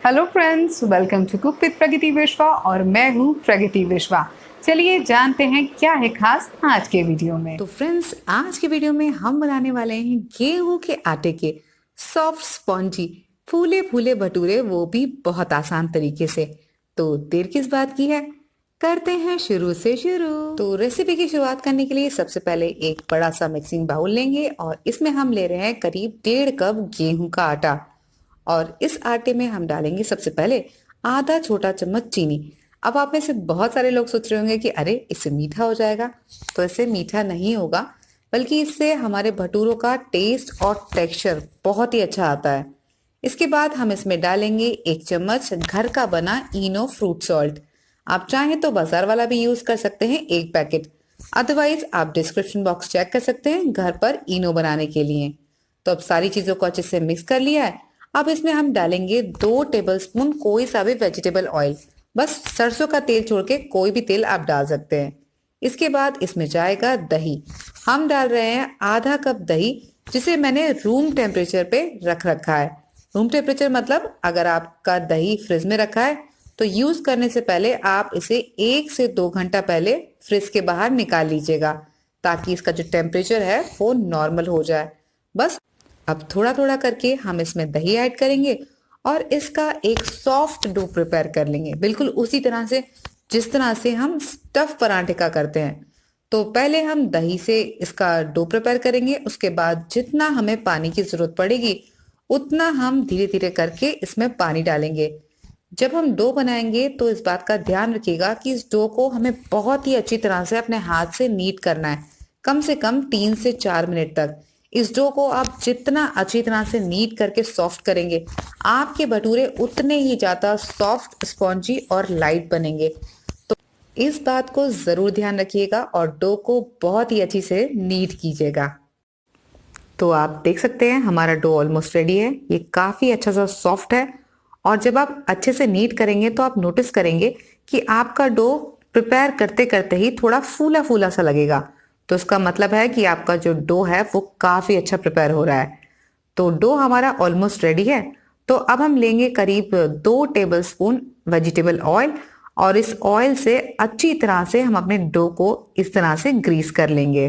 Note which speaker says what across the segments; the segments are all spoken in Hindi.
Speaker 1: Hello friends, welcome to cook with Pragati Vishwa और मैं हूँ प्रगति विश्वा। चलिए जानते हैं क्या है खास आज के वीडियो में।
Speaker 2: तो फ्रेंड्स, आज के वीडियो में हम बनाने वाले हैं गेहूं के आटे के सॉफ्ट स्पॉन्जी फूले फूले भटूरे, वो भी बहुत आसान तरीके से। तो देर किस बात की है, करते हैं शुरू से शुरू। तो रेसिपी की शुरुआत करने के लिए सबसे पहले एक बड़ा सा मिक्सिंग बाउल लेंगे और इसमें हम ले रहे हैं करीब 1.5 कप गेहूं का आटा। और इस आटे में हम डालेंगे सबसे पहले आधा छोटा चम्मच चीनी। अब आप में से बहुत सारे लोग सोच रहे होंगे कि अरे इससे मीठा हो जाएगा। तो इससे मीठा नहीं होगा, बल्कि इससे हमारे भटूरों का टेस्ट और टेक्सचर बहुत ही अच्छा आता है। इसके बाद हम इसमें डालेंगे 1 चम्मच घर का बना इनो फ्रूट सॉल्ट। आप चाहें तो बाजार वाला भी यूज कर सकते हैं, 1 पैकेट। अदरवाइज आप डिस्क्रिप्शन बॉक्स चेक कर सकते हैं घर पर इनो बनाने के लिए। तो अब सारी चीजों को अच्छे से मिक्स कर लिया है। अब इसमें हम डालेंगे 2 टेबलस्पून कोई सा भी वेजिटेबल ऑयल, बस सरसों का तेल छोड़ के कोई भी तेल आप डाल सकते हैं। इसके बाद इसमें जाएगा दही। हम डाल रहे हैं आधा कप दही, जिसे मैंने रूम टेम्परेचर पे रख रखा है। रूम टेम्परेचर मतलब अगर आपका दही फ्रिज में रखा है तो यूज करने से पहले आप इसे 1 से 2 घंटा पहले फ्रिज के बाहर निकाल लीजिएगा, ताकि इसका जो टेम्परेचर है वो नॉर्मल हो जाए। बस अब थोड़ा थोड़ा करके हम इसमें दही ऐड करेंगे और इसका एक सॉफ्ट डो प्रिपेयर कर लेंगे, बिल्कुल उसी तरह से जिस तरह से हम स्टफ पराठे का करते हैं। तो पहले हम दही से इसका डो प्रिपेयर करेंगे, उसके बाद जितना हमें पानी की जरूरत पड़ेगी उतना हम धीरे धीरे करके इसमें पानी डालेंगे। जब हम डो बनाएंगे तो इस बात का ध्यान रखिएगा कि इस डो को हमें बहुत ही अच्छी तरह से अपने हाथ से नीट करना है, कम से कम 3 से 4 मिनट तक। इस डो को आप जितना अच्छी तरह से नीट करके सॉफ्ट करेंगे, आपके भटूरे उतने ही ज्यादा सॉफ्ट, स्पॉन्जी और लाइट बनेंगे। तो इस बात को जरूर ध्यान रखिएगा और डो को बहुत ही अच्छी से नीट कीजिएगा। तो आप देख सकते हैं हमारा डो ऑलमोस्ट रेडी है। ये काफी अच्छा सा सॉफ्ट है और जब आप अच्छे से नीट करेंगे तो आप नोटिस करेंगे कि आपका डो प्रिपेयर करते करते ही थोड़ा फूला फूला सा लगेगा। तो इसका मतलब है कि आपका जो डो है वो काफी अच्छा प्रिपेयर हो रहा है। तो डो हमारा ऑलमोस्ट रेडी है। तो अब हम लेंगे करीब 2 टेबलस्पून वेजिटेबल ऑयल और इस ऑयल से अच्छी तरह से हम अपने डो को इस तरह से ग्रीस कर लेंगे।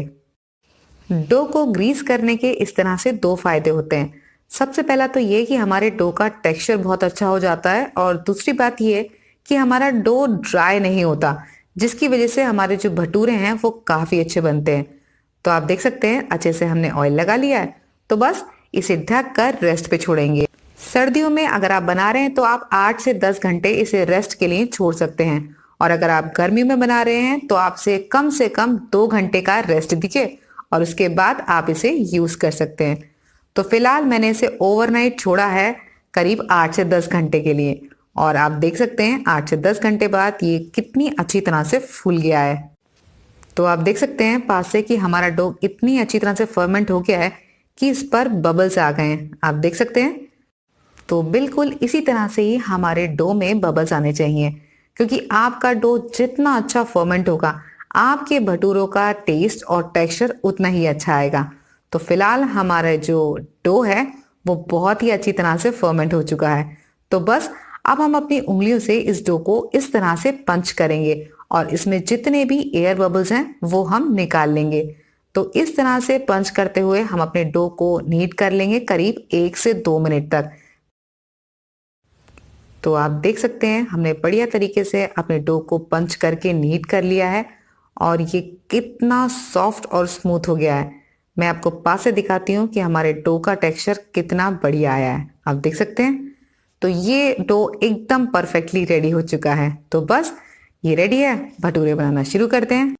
Speaker 2: डो को ग्रीस करने के इस तरह से 2 फायदे होते हैं। सबसे पहला तो ये कि हमारे डो का टेक्सचर बहुत अच्छा हो जाता है और दूसरी बात ये कि हमारा डो ड्राई नहीं होता, जिसकी वजह से हमारे जो भटूरे हैं वो काफी अच्छे बनते हैं। तो आप देख सकते हैं अच्छे से हमने ऑयल लगा लिया है। तो बस इसे ढक कर रेस्ट पे छोड़ेंगे। सर्दियों में अगर आप बना रहे हैं तो आप 8 से 10 घंटे इसे रेस्ट के लिए छोड़ सकते हैं, और अगर आप गर्मी में बना रहे हैं तो आपसे कम 2 घंटे का रेस्ट दीजिए और उसके बाद आप इसे यूज कर सकते हैं। तो फिलहाल मैंने इसे ओवरनाइट छोड़ा है करीब 8 से 10 घंटे के लिए, और आप देख सकते हैं 8 से 10 घंटे बाद ये कितनी अच्छी तरह से फूल गया है। तो आप देख सकते हैं पास से कि हमारा डो इतनी अच्छी तरह से फर्मेंट हो गया है कि इस पर बबल्स आ गए हैं, आप देख सकते हैं। तो बिल्कुल इसी तरह से ही हमारे डो में बबल्स आने चाहिए, क्योंकि आपका डो जितना अच्छा फर्मेंट होगा आपके भटूरों का टेस्ट और टेक्सचर उतना ही अच्छा आएगा। तो फिलहाल हमारा जो डो है वो बहुत ही अच्छी तरह से फर्मेंट हो चुका है। तो बस अब हम अपनी उंगलियों से इस डो को इस तरह से पंच करेंगे और इसमें जितने भी एयर बबल्स हैं वो हम निकाल लेंगे। तो इस तरह से पंच करते हुए हम अपने डो को नीट कर लेंगे करीब 1 से 2 मिनट तक। तो आप देख सकते हैं हमने बढ़िया तरीके से अपने डो को पंच करके नीट कर लिया है और ये कितना सॉफ्ट और स्मूथ हो गया है। मैं आपको पास से दिखाती हूँ कि हमारे डो का टेक्सचर कितना बढ़िया आया है, आप देख सकते हैं। तो ये डो एकदम परफेक्टली रेडी हो चुका है। तो बस ये रेडी है, भटूरे बनाना शुरू करते हैं।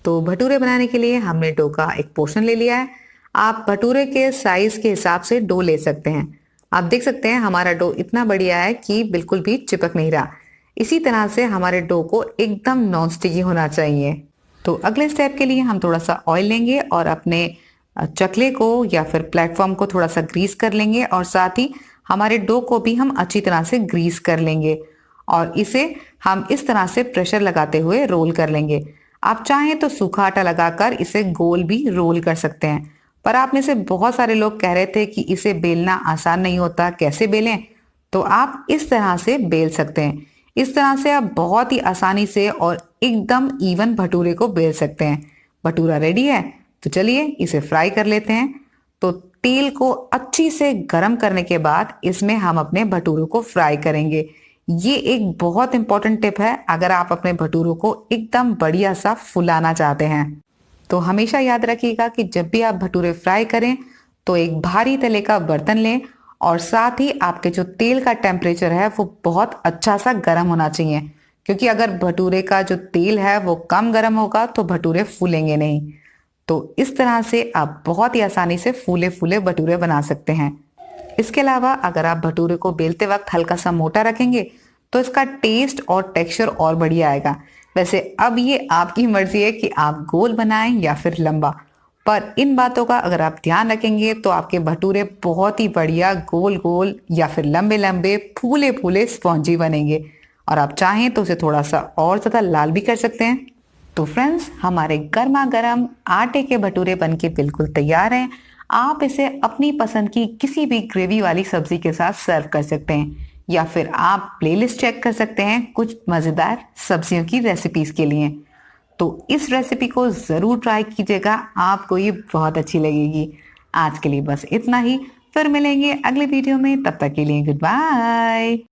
Speaker 2: तो भटूरे बनाने के लिए हमने डो का एक पोर्शन ले लिया है। आप भटूरे के साइज के हिसाब से डो ले सकते हैं। आप देख सकते हैं हमारा डो इतना बढ़िया है कि बिल्कुल भी चिपक नहीं रहा। इसी तरह से हमारे डो को एकदम नॉन स्टिकी होना चाहिए। तो अगले स्टेप के लिए हम थोड़ा सा ऑयल लेंगे और अपने चकले को या फिर प्लेटफॉर्म को थोड़ा सा ग्रीस कर लेंगे और साथ ही हमारे डो को भी हम अच्छी तरह से ग्रीस कर लेंगे और इसे हम इस तरह से प्रेशर लगाते हुए रोल कर लेंगे। आप चाहें तो सूखा आटा लगाकर इसे गोल भी रोल कर सकते हैं, पर आप में से बहुत सारे लोग कह रहे थे कि इसे बेलना आसान नहीं होता, कैसे बेलें। तो आप इस तरह से बेल सकते हैं। इस तरह से आप बहुत ही आसानी से और एकदम इवन भटूरे को बेल सकते हैं। भटूरा रेडी है, तो चलिए इसे फ्राई कर लेते हैं। तो तेल को अच्छी से गर्म करने के बाद इसमें हम अपने भटूरों को फ्राई करेंगे। ये एक बहुत इंपॉर्टेंट टिप है अगर आप अपने भटूरों को एकदम बढ़िया सा फुलाना चाहते हैं। तो हमेशा याद रखिएगा कि जब भी आप भटूरे फ्राई करें तो एक भारी तले का बर्तन लें और साथ ही आपके जो तेल का टेम्परेचर है वो बहुत अच्छा सा गर्म होना चाहिए, क्योंकि अगर भटूरे का जो तेल है वो कम गर्म होगा तो भटूरे फूलेंगे नहीं। तो इस तरह से आप बहुत ही आसानी से फूले फूले भटूरे बना सकते हैं। इसके अलावा अगर आप भटूरे को बेलते वक्त हल्का सा मोटा रखेंगे तो इसका टेस्ट और टेक्सचर और बढ़िया आएगा। वैसे अब ये आपकी मर्जी है कि आप गोल बनाएं या फिर लंबा, पर इन बातों का अगर आप ध्यान रखेंगे तो आपके भटूरे बहुत ही बढ़िया गोल गोल या फिर लंबे लंबे फूले फूले स्पॉन्जी बनेंगे। और आप चाहें तो उसे थोड़ा सा और ज़्यादा लाल भी कर सकते हैं। तो फ्रेंड्स, हमारे गर्मा गर्म आटे के भटूरे बनके बिल्कुल तैयार हैं। आप इसे अपनी पसंद की किसी भी ग्रेवी वाली सब्जी के साथ सर्व कर सकते हैं, या फिर आप प्लेलिस्ट चेक कर सकते हैं कुछ मज़ेदार सब्जियों की रेसिपीज के लिए। तो इस रेसिपी को ज़रूर ट्राई कीजिएगा, आपको ये बहुत अच्छी लगेगी। आज के लिए बस इतना ही, फिर मिलेंगे अगले वीडियो में। तब तक के लिए गुड बाय।